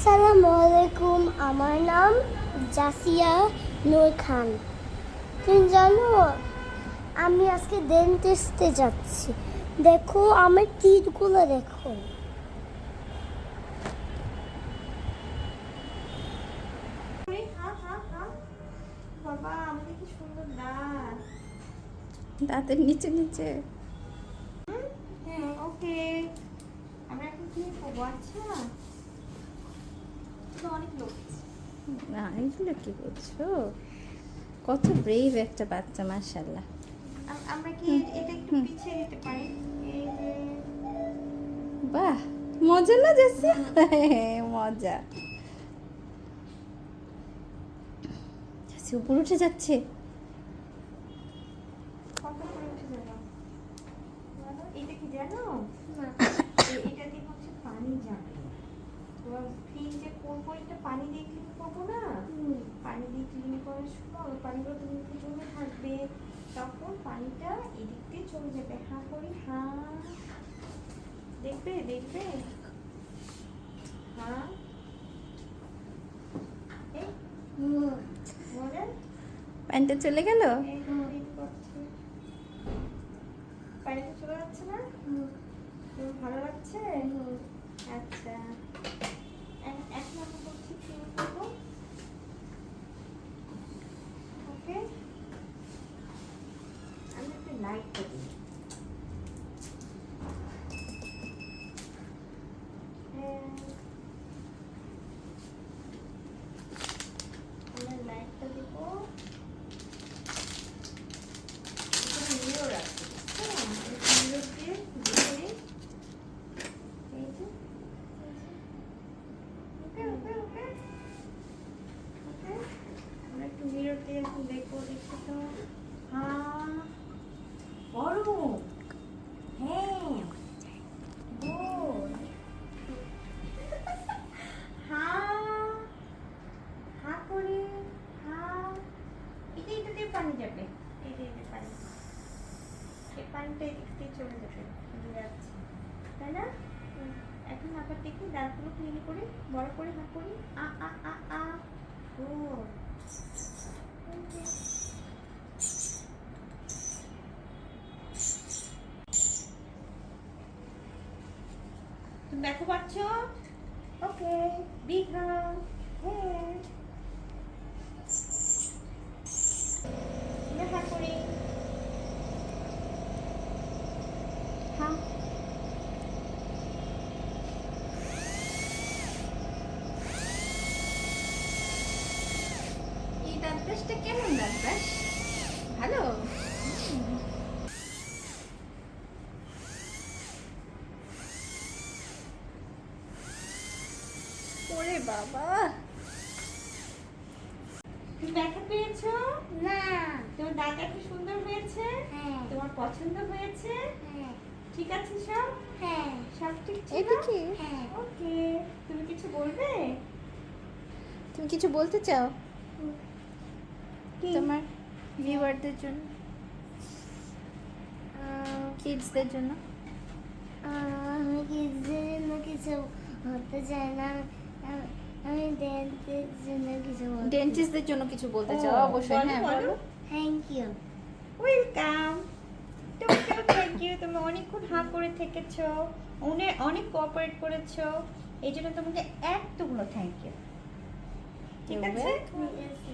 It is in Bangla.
আসসালামু আলাইকুম, আমার নাম জাসিয়া নূর খান। তুমি জানো আমি আজকে ডেন্টিস্টে যাচ্ছি। দেখো আমার টিথগুলো দেখো। বাবা আমাদের কি সুন্দর দাঁত। দাঁতের নিচে নিচে। হ্যাঁ ওকে, আমরা এখন কি করবো? আচ্ছা তো অনেক লোক না এগুলো কি বলছো? কত ব্রেভ একটা বাচ্চা, মাশাআল্লাহ। আমরা কি এটা একটু পিছিয়ে দিতে পারি? এই যে বাহ, মজা না যাচ্ছে? মজা যাচ্ছে, উপর উঠে যাচ্ছে। কত করে উঠে যাবো? এটা কি জানো? না। এটা দিয়ে হচ্ছে পানি যাবে। তোমার ক্লিন যে করবো, এটা পানি দিয়ে ক্লিন করবো না? পানি দিয়ে ক্লিন করার সময় ওই পানিগুলো তুমি জমে থাকবে, তখন পানিটা এদিক দিয়ে চলে যাবে। হাঁ করি, হাঁ, দেখবে দেখবে, হ্যাঁ এই বলেন প্যান্টে চলে গেল। এই ক্লিন করছি, পানিটা চলে যাচ্ছে না? তোমার ভালো লাগছে? আচ্ছা এখন আমি করছি ক্লিন করবো। ওকে, আমি একটা লাইটটা দিই। আমরা লাইটটা দিব, এখানে মিরর আছে। হ্যাঁ, মিরর দিয়ে দেখে নিই। এই যে ওকে ওকে ওকে ওকে, আমরা একটু মিরর দিয়ে এখন দেখবো। দেখছি তো, হ্যাঁ বড়, হ্যাঁ গুড, হ্যাঁ হা করে, হ্যাঁ এটা দিয়ে পানি যাবে, এটা পানি, এই পানিটা এদিক দিয়ে চলে যাবে, যাচ্ছে তাই না? এখন আবার দেখি দাঁতগুলো ক্লিন করে বড় করে হা করি, আ আ আ আ, গুড। তুমি দেখো পাচ্ছ? ওকে, বিগ হাগ, হ্যাঁ দেখা করি, হ্যাঁ এই দাঁত ব্রাশটা কেমন দাঁত ব্রাশ? ভালো। ওরে বাবা, তুমি দেখা পেয়েছো? না। তোমার দাঁত এত সুন্দর হয়েছে? হ্যাঁ। তোমার পছন্দ হয়েছে? হ্যাঁ। ঠিক আছে সব? হ্যাঁ। সব ঠিক ছিল? এটা কি? হ্যাঁ। ওকে, তুমি কিছু বলবে? তুমি কিছু বলতে চাও কি? তোমার ভিউয়ারদের জন্য, কিডসদের জন্য? আমি কিডসদের জন্য কিছু হতে চাই না। আমি ডেন্টের জন্য কিছু বলতে চাই। ডেন্টিস্টদের জন্য কিছু বলতে চাও? ও, অবশ্যই, বলো, হ্যাঁ বলো। বলো। Thank you. ওয়েলকাম, তোমাকেও থ্যাংক ইউ। তুমি অনেকক্ষণ হাঁ করে থেকেছো, অনেক কোঅপারেট করেছো, এই জন্য তোমাকে এতগুলো থ্যাংক ইউ। ঠিক You're আছে? welcome. ঠিক আছে।